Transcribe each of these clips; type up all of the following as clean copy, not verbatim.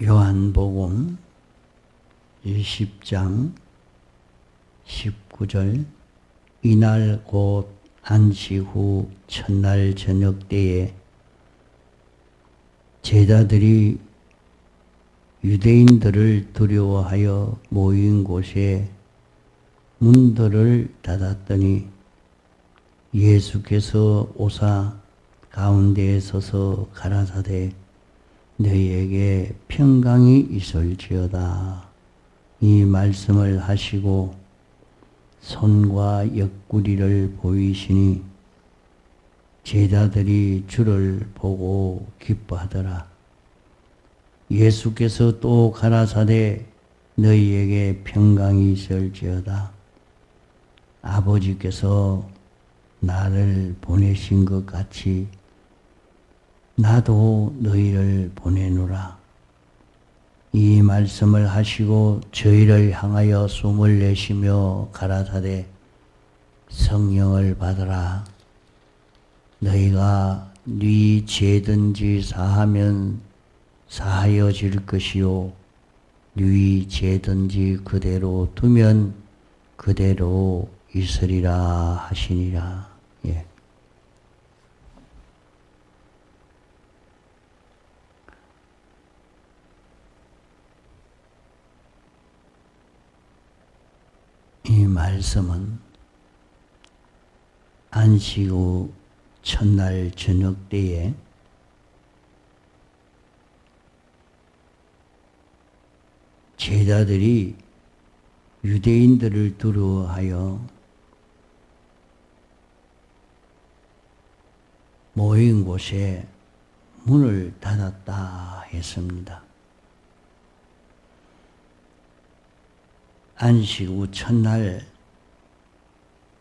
요한복음 20장 19절 이날 곧 안식 후 첫날 저녁 때에 제자들이 유대인들을 두려워하여 모인 곳에 문들을 닫았더니 예수께서 오사 가운데에 서서 가라사대 너희에게 평강이 있을지어다. 이 말씀을 하시고 손과 옆구리를 보이시니 제자들이 주를 보고 기뻐하더라. 예수께서 또 가라사대 너희에게 평강이 있을지어다. 아버지께서 나를 보내신 것 같이 나도 너희를 보내노라. 이 말씀을 하시고 저희를 향하여 숨을 내쉬며 가라사대 성령을 받으라. 너희가 네 죄든지 사하면 사하여질 것이요 네 죄든지 그대로 두면 그대로 있으리라 하시니라. 예. 이 말씀은 안식 후 첫날 저녁 때에 제자들이 유대인들을 두려워하여 모인 곳에 문을 닫았다 했습니다. 안식 후 첫날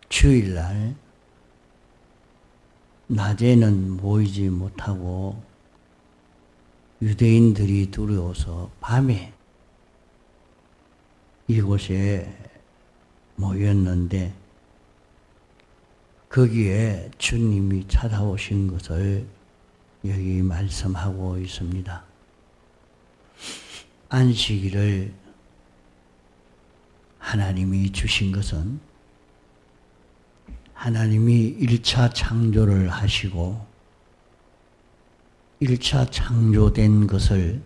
주일날 낮에는 모이지 못하고 유대인들이 두려워서 밤에 이곳에 모였는데 거기에 주님이 찾아오신 것을 여기 말씀하고 있습니다. 안식일을 하나님이 주신 것은 하나님이 1차 창조를 하시고 1차 창조된 것을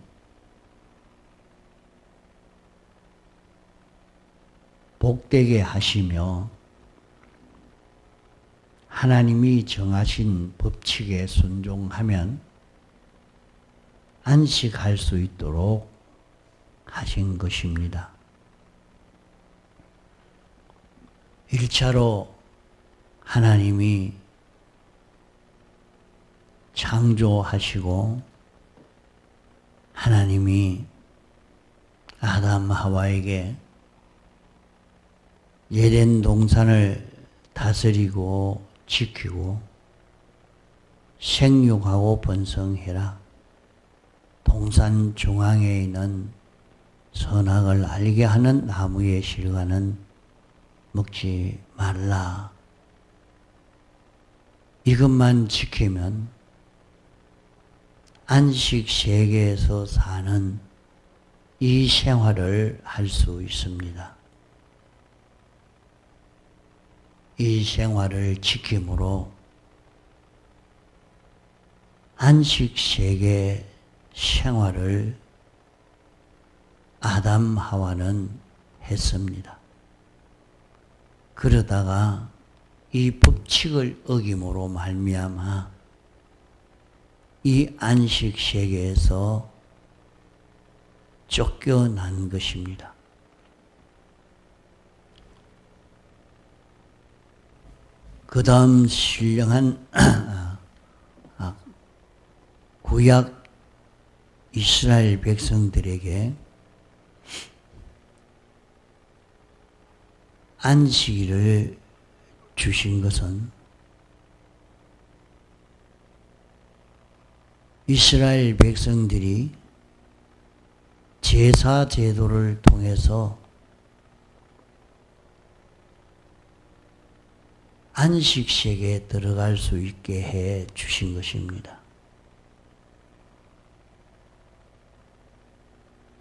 복되게 하시며 하나님이 정하신 법칙에 순종하면 안식할 수 있도록 하신 것입니다. 1차로 하나님이 창조하시고 하나님이 아담 하와에게 에덴 동산을 다스리고 지키고 생육하고 번성해라. 동산 중앙에 있는 선악을 알게 하는 나무의 실과는 먹지 말라. 이것만 지키면 안식 세계에서 사는 이 생활을 할 수 있습니다. 이 생활을 지킴으로 안식 세계 생활을 아담 하와는 했습니다. 그러다가 이 법칙을 어김으로 말미암아 이 안식 세계에서 쫓겨난 것입니다. 그 다음 신령한 구약 이스라엘 백성들에게 안식일을 주신 것은 이스라엘 백성들이 제사 제도를 통해서 안식 세계에 들어갈 수 있게 해 주신 것입니다.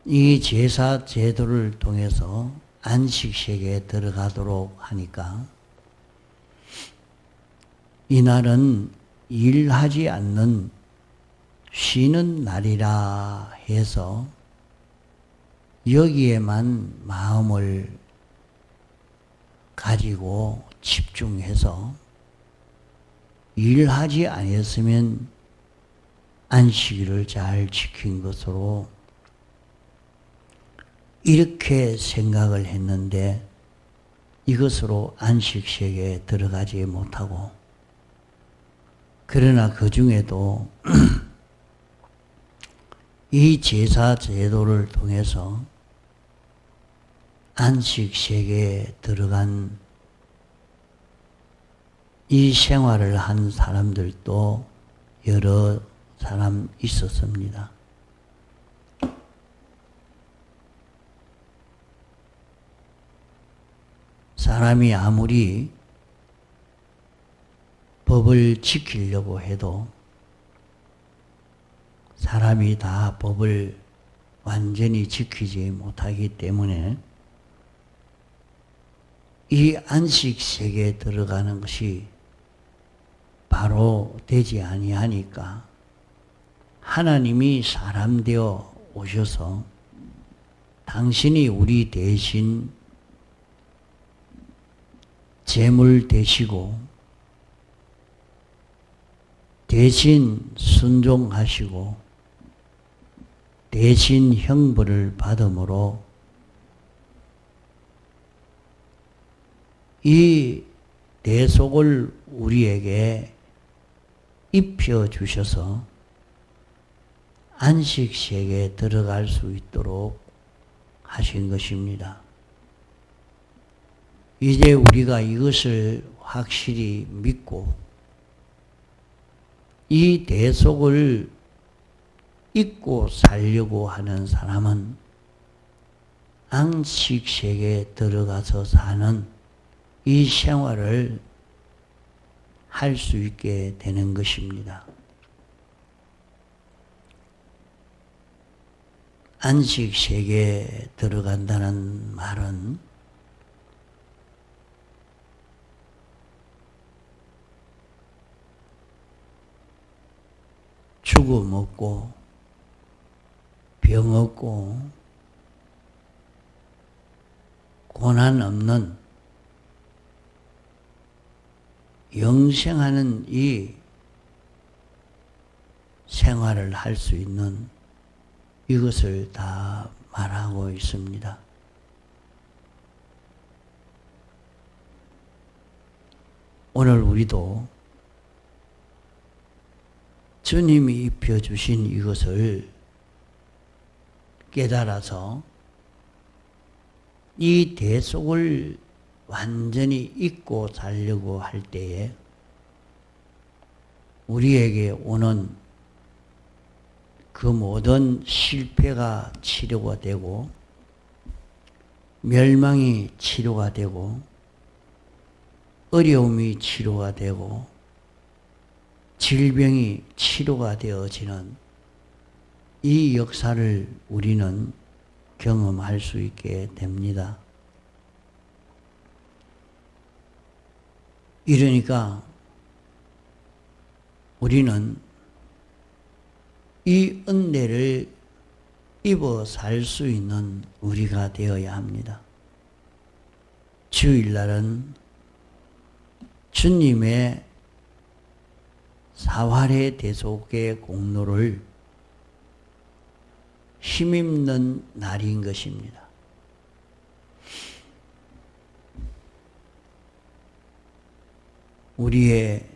이 제사 제도를 통해서 안식세계에 들어가도록 하니까 이날은 일하지 않는 쉬는 날이라 해서 여기에만 마음을 가지고 집중해서 일하지 아니었으면 안식일을 잘 지킨 것으로 이렇게 생각을 했는데 이것으로 안식세계에 들어가지 못하고, 그러나 그 중에도 이 제사 제도를 통해서 안식세계에 들어간 이 생활을 한 사람들도 여러 사람 있었습니다. 사람이 아무리 법을 지키려고 해도 사람이 다 법을 완전히 지키지 못하기 때문에 이 안식세계에 들어가는 것이 바로 되지 아니하니까 하나님이 사람 되어 오셔서 당신이 우리 대신 제물 되시고 대신 순종하시고 대신 형벌을 받음으로 이 대속을 우리에게 입혀주셔서 안식세계에 들어갈 수 있도록 하신 것입니다. 이제 우리가 이것을 확실히 믿고 이 대속을 잊고 살려고 하는 사람은 안식세계에 들어가서 사는 이 생활을 할 수 있게 되는 것입니다. 안식세계에 들어간다는 말은 죽음 없고 병 없고 고난 없는 영생하는 이 생활을 할 수 있는 이것을 다 말하고 있습니다. 오늘 우리도 주님이 입혀주신 이것을 깨달아서 이 대속을 완전히 잊고 살려고 할 때에 우리에게 오는 그 모든 실패가 치료가 되고 멸망이 치료가 되고 어려움이 치료가 되고 질병이 치료가 되어지는 이 역사를 우리는 경험할 수 있게 됩니다. 이러니까 우리는 이 은혜를 입어 살 수 있는 우리가 되어야 합니다. 주일날은 주님의 사활의 대속의 공로를 힘입는 날인 것입니다. 우리의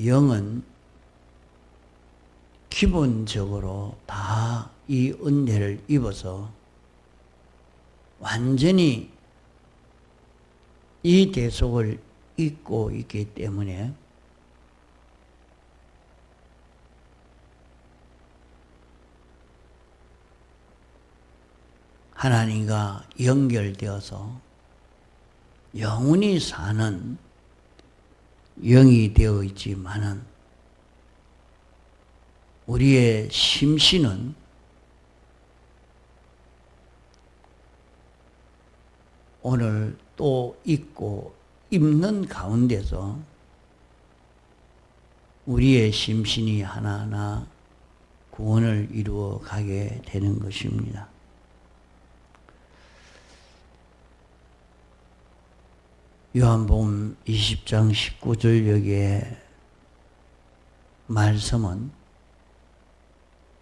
영은 기본적으로 다 이 은혜를 입어서 완전히 이 대속을 잊고 있기 때문에 하나님과 연결되어서 영원히 사는 영이 되어 있지만은 우리의 심신은 오늘 또 잊고 입는 가운데서 우리의 심신이 하나하나 구원을 이루어 가게 되는 것입니다. 요한복음 20장 19절 여기에 말씀은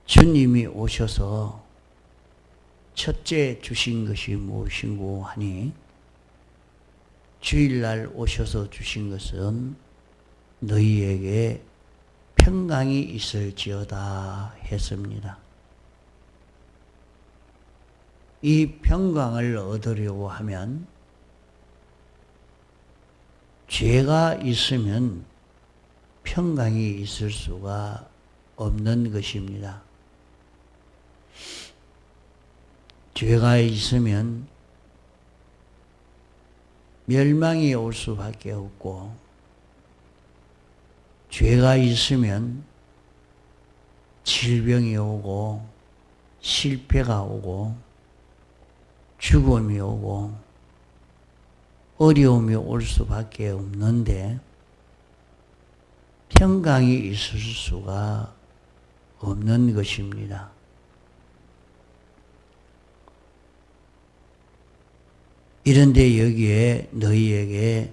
주님이 오셔서 첫째 주신 것이 무엇이고 하니 주일날 오셔서 주신 것은 너희에게 평강이 있을지어다 했습니다. 이 평강을 얻으려고 하면 죄가 있으면 평강이 있을 수가 없는 것입니다. 죄가 있으면 멸망이 올 수밖에 없고, 죄가 있으면 질병이 오고, 실패가 오고, 죽음이 오고, 어려움이 올 수밖에 없는데, 평강이 있을 수가 없는 것입니다. 이런데 여기에 너희에게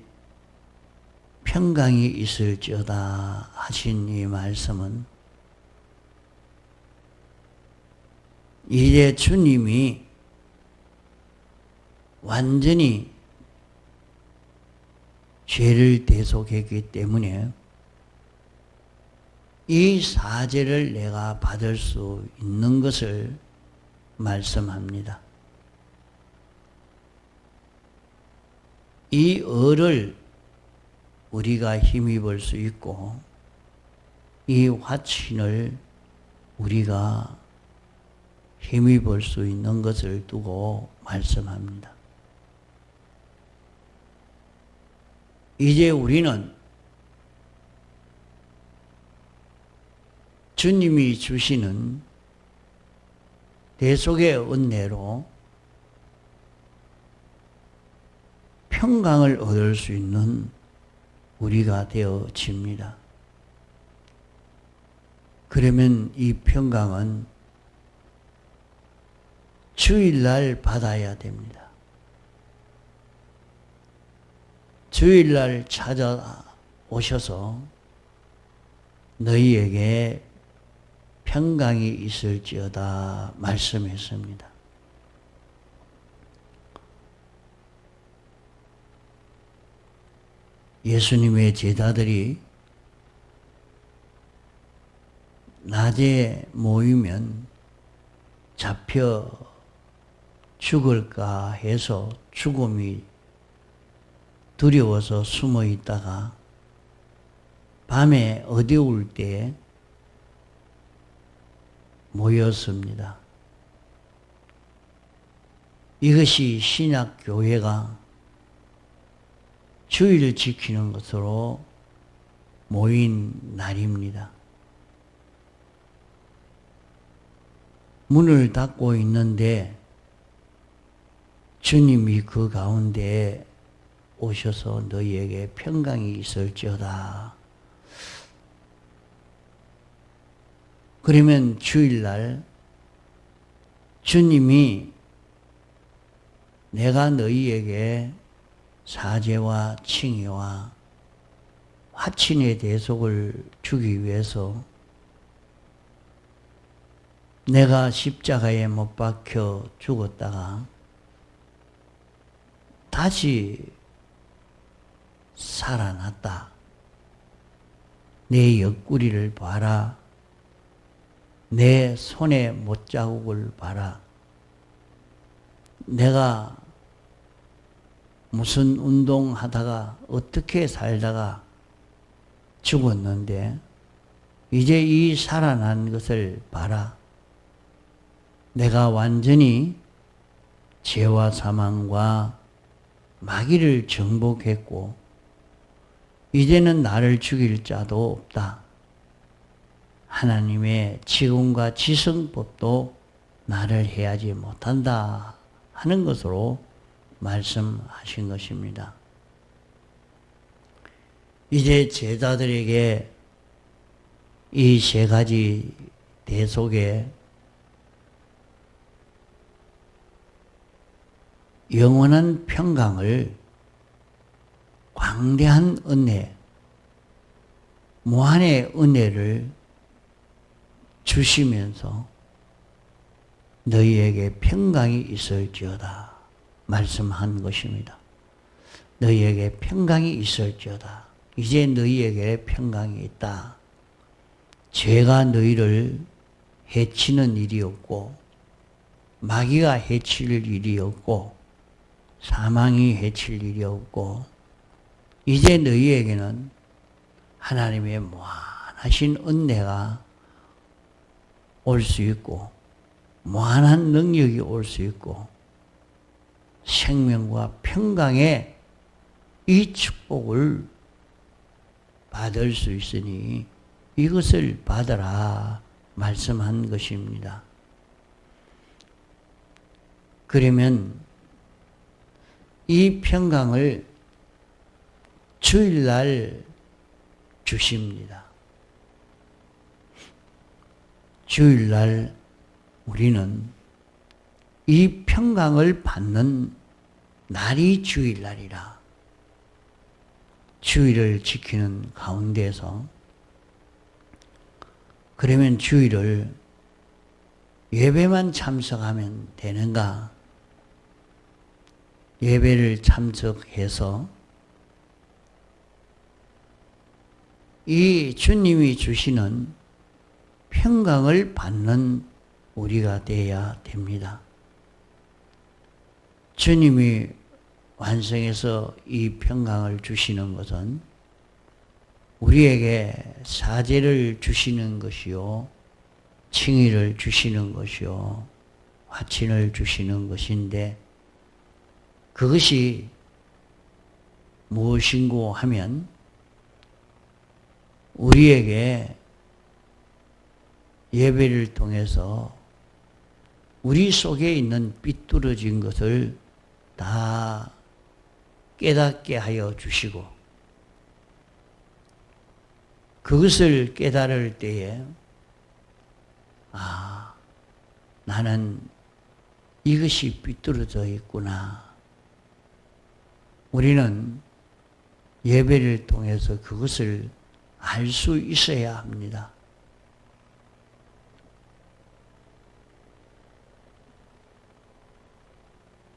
평강이 있을지어다 하신 이 말씀은 이제 주님이 완전히 죄를 대속했기 때문에 이 사죄를 내가 받을 수 있는 것을 말씀합니다. 이 을을 우리가 힘입을 수 있고 이 화친을 우리가 힘입을 수 있는 것을 두고 말씀합니다. 이제 우리는 주님이 주시는 대속의 은혜로 평강을 얻을 수 있는 우리가 되어집니다. 그러면 이 평강은 주일날 받아야 됩니다. 주일날 찾아오셔서 너희에게 평강이 있을지어다 말씀했습니다. 예수님의 제자들이 낮에 모이면 잡혀 죽을까 해서 죽음이 두려워서 숨어 있다가 밤에 어두울 때 모였습니다. 이것이 신약교회가 주일을 지키는 것으로 모인 날입니다. 문을 닫고 있는데 주님이 그 가운데 오셔서 너희에게 평강이 있을지어다. 그러면 주일날 주님이 내가 너희에게 사죄와 칭의와 화친의 대속을 주기 위해서 내가 십자가에 못 박혀 죽었다가 다시 살아났다. 내 옆구리를 봐라. 내 손에 못자국을 봐라. 내가 무슨 운동하다가 어떻게 살다가 죽었는데 이제 이 살아난 것을 봐라. 내가 완전히 죄와 사망과 마귀를 정복했고 이제는 나를 죽일 자도 없다. 하나님의 지금과 지성법도 나를 해하지 못한다 하는 것으로 말씀하신 것입니다. 이제 제자들에게 이 세 가지 대속에 영원한 평강을, 광대한 은혜, 무한의 은혜를 주시면서 너희에게 평강이 있을지어다 말씀한 것입니다. 너희에게 평강이 있을지어다. 이제 너희에게 평강이 있다. 죄가 너희를 해치는 일이 없고, 마귀가 해칠 일이 없고, 사망이 해칠 일이 없고, 이제 너희에게는 하나님의 무한하신 은혜가 올 수 있고, 무한한 능력이 올 수 있고, 생명과 평강의 이 축복을 받을 수 있으니 이것을 받아라 말씀한 것입니다. 그러면 이 평강을 주일날 주십니다. 주일날 우리는 이 평강을 받는 날이 주일날이라. 주일을 지키는 가운데서 그러면 주일을 예배만 참석하면 되는가? 예배를 참석해서 이 주님이 주시는 평강을 받는 우리가 되어야 됩니다. 주님이 완성해서 이 평강을 주시는 것은 우리에게 사죄를 주시는 것이요, 칭의를 주시는 것이요, 화친을 주시는 것인데, 그것이 무엇인고 하면 우리에게 예배를 통해서 우리 속에 있는 삐뚤어진 것을 다 깨닫게 하여 주시고, 그것을 깨달을 때에 나는 이것이 삐뚤어져 있구나. 우리는 예배를 통해서 그것을 알 수 있어야 합니다.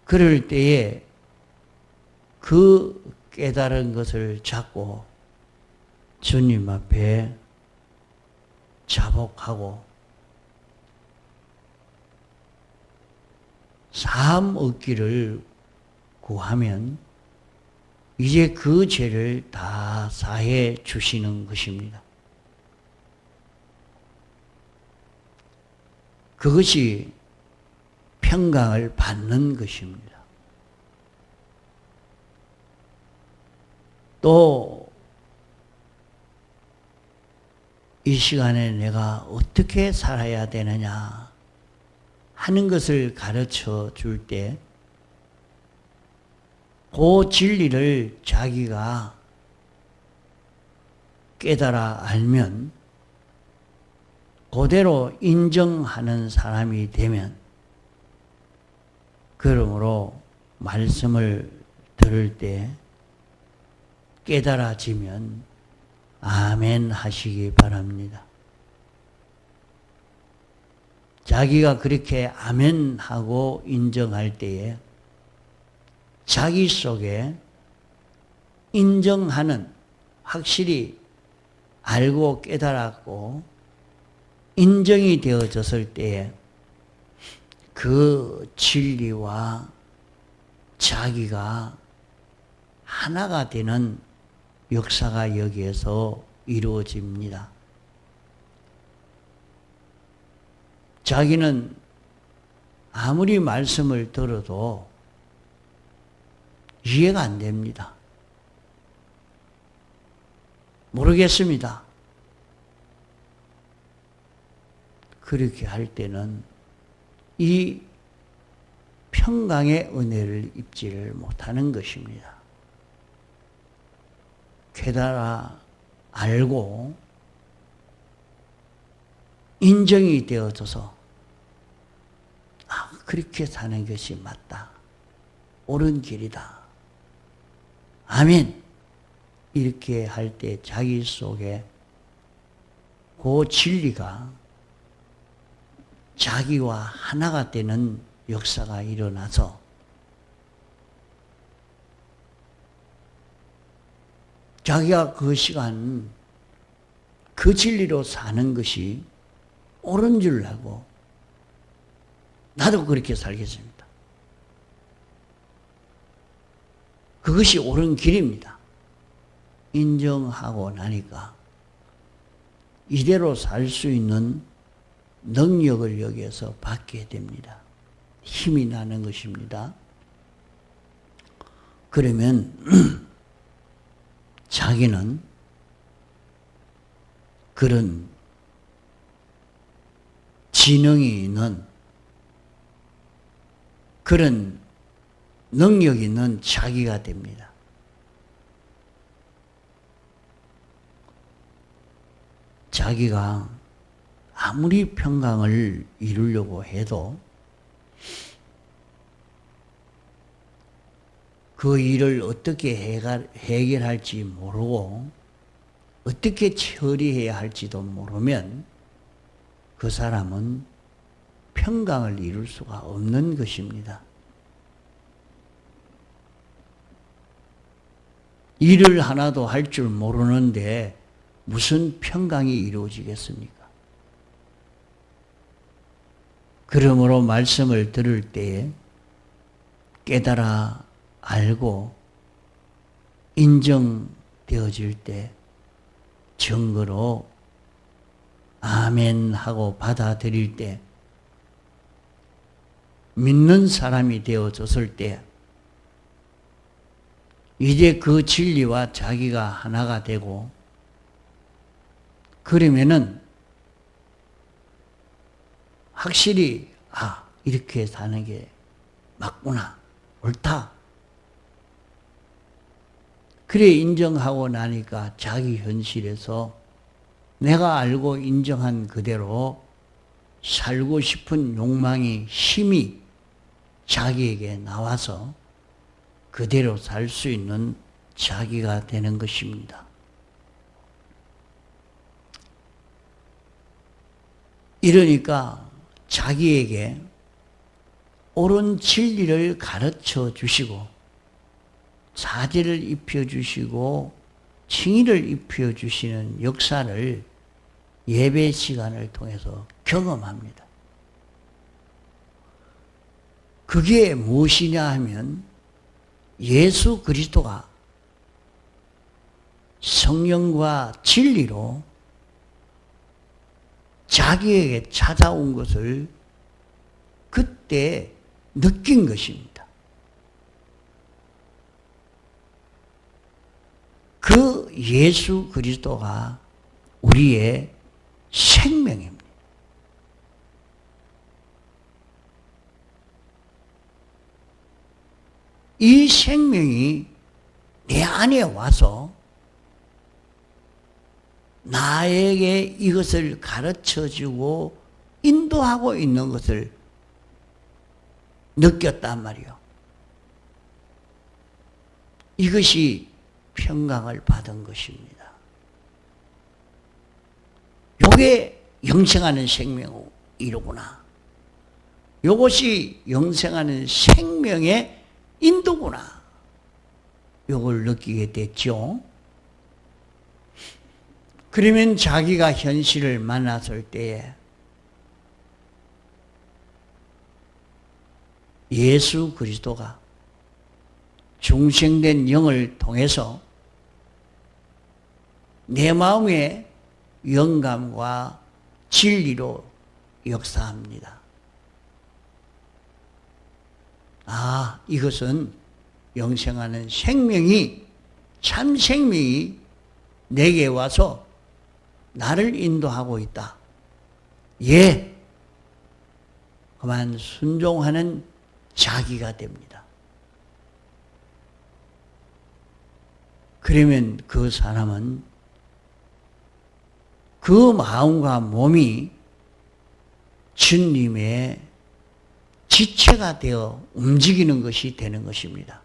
그럴 때에 그 깨달은 것을 잡고 주님 앞에 자복하고 사함 얻기를 구하면 이제 그 죄를 다 사해 주시는 것입니다. 그것이 평강을 받는 것입니다. 또 이 시간에 내가 어떻게 살아야 되느냐 하는 것을 가르쳐 줄 때 그 진리를 자기가 깨달아 알면 그대로 인정하는 사람이 되면, 그러므로 말씀을 들을 때 깨달아지면 아멘 하시기 바랍니다. 자기가 그렇게 아멘 하고 인정할 때에 자기 속에 인정하는, 확실히 알고 깨달았고 인정이 되어졌을 때에 그 진리와 자기가 하나가 되는 역사가 여기에서 이루어집니다. 자기는 아무리 말씀을 들어도 이해가 안 됩니다. 모르겠습니다. 그렇게 할 때는 이 평강의 은혜를 입지를 못하는 것입니다. 깨달아 알고 인정이 되어져서 그렇게 사는 것이 맞다. 옳은 길이다. 아멘. 이렇게 할 때 자기 속에 그 진리가 자기와 하나가 되는 역사가 일어나서 자기가 그 시간 그 진리로 사는 것이 옳은 줄 알고 나도 그렇게 살겠습니다. 그것이 옳은 길입니다. 인정하고 나니까 이대로 살 수 있는 능력을 여기에서 받게 됩니다. 힘이 나는 것입니다. 그러면 자기는 그런 지능이 있는 그런 능력이 있는 자기가 됩니다. 자기가 아무리 평강을 이루려고 해도 그 일을 어떻게 해결할지 모르고 어떻게 처리해야 할지도 모르면 그 사람은 평강을 이룰 수가 없는 것입니다. 일을 하나도 할 줄 모르는데 무슨 평강이 이루어지겠습니까? 그러므로 말씀을 들을 때에 깨달아 알고 인정되어질 때 증거로 아멘 하고 받아들일 때 믿는 사람이 되어졌을 때 이제 그 진리와 자기가 하나가 되고 그러면은 확실히 이렇게 사는 게 맞구나, 옳다. 그래 인정하고 나니까 자기 현실에서 내가 알고 인정한 그대로 살고 싶은 욕망이 힘이 자기에게 나와서 그대로 살 수 있는 자기가 되는 것입니다. 이러니까 자기에게 옳은 진리를 가르쳐 주시고 사제를 입혀 주시고 칭의를 입혀 주시는 역사를 예배 시간을 통해서 경험합니다. 그게 무엇이냐 하면 예수 그리스도가 성령과 진리로 자기에게 찾아온 것을 그때 느낀 것입니다. 그 예수 그리스도가 우리의 생명입니다. 이 생명이 내 안에 와서 나에게 이것을 가르쳐주고 인도하고 있는 것을 느꼈단 말이요. 이것이 평강을 받은 것입니다. 요게 영생하는 생명이로구나. 요것이 영생하는 생명의 인도구나. 요걸 느끼게 됐죠. 그러면 자기가 현실을 만났을 때에 예수 그리스도가 중생된 영을 통해서 내 마음에 영감과 진리로 역사합니다. 이것은 영생하는 생명이, 참 생명이 내게 와서 나를 인도하고 있다. 그만 순종하는 자기가 됩니다. 그러면 그 사람은 그 마음과 몸이 주님의 지체가 되어 움직이는 것이 되는 것입니다.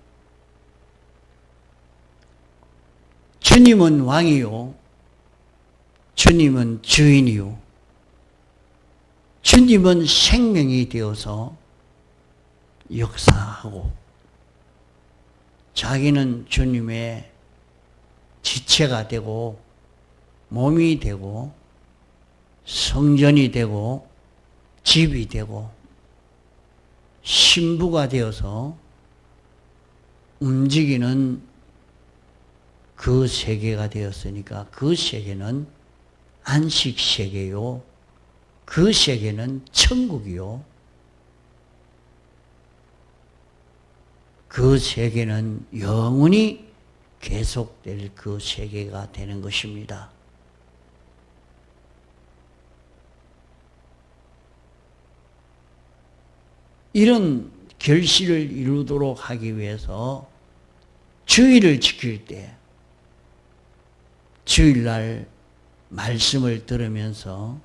주님은 왕이요, 주님은 주인이요, 주님은 생명이 되어서 역사하고 자기는 주님의 지체가 되고 몸이 되고 성전이 되고 집이 되고 신부가 되어서 움직이는 그 세계가 되었으니까 그 세계는 안식 세계요, 그 세계는 천국이요, 그 세계는 영원히 계속될 그 세계가 되는 것입니다. 이런 결실을 이루도록 하기 위해서 주일을 지킬 때 주일날 말씀을 들으면서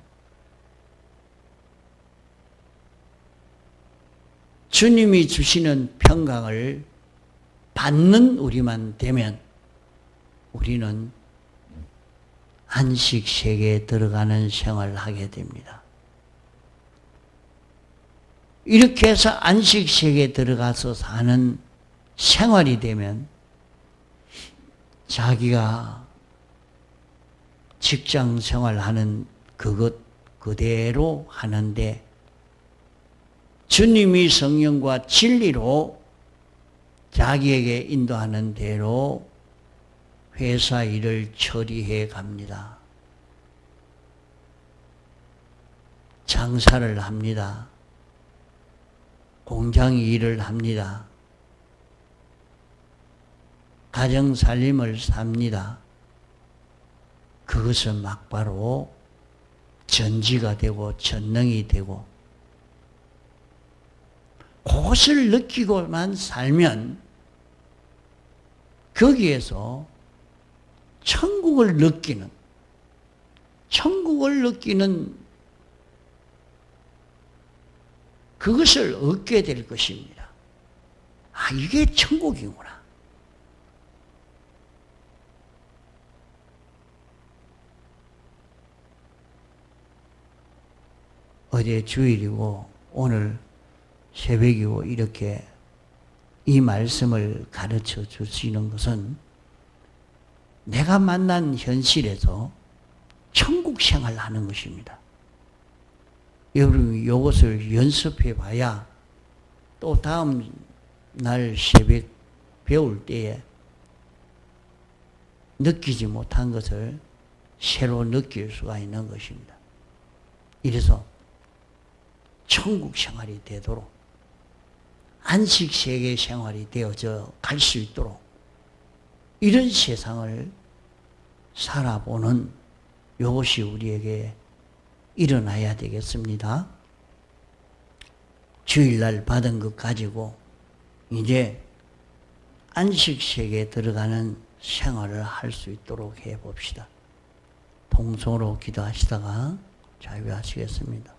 주님이 주시는 평강을 받는 우리만 되면 우리는 안식 세계에 들어가는 생활을 하게 됩니다. 이렇게 해서 안식 세계에 들어가서 사는 생활이 되면 자기가 직장 생활하는 그것 그대로 하는데 주님이 성령과 진리로 자기에게 인도하는 대로 회사 일을 처리해 갑니다. 장사를 합니다. 공장 일을 합니다. 가정 살림을 삽니다. 그것은 막바로 전지가 되고 전능이 되고 그것을 느끼고만 살면 거기에서 천국을 느끼는 그것을 얻게 될 것입니다. 아, 이게 천국이구나. 어제 주일이고 오늘 새벽이고 이렇게 이 말씀을 가르쳐 주시는 것은 내가 만난 현실에서 천국 생활을 하는 것입니다. 여러분이 이것을 연습해 봐야 또 다음 날 새벽 배울 때에 느끼지 못한 것을 새로 느낄 수가 있는 것입니다. 이래서 천국 생활이 되도록 안식 세계 생활이 되어져 갈 수 있도록 이런 세상을 살아보는 이것이 우리에게 일어나야 되겠습니다. 주일날 받은 것 가지고 이제 안식 세계에 들어가는 생활을 할 수 있도록 해봅시다. 통성으로 기도하시다가 자유하시겠습니다.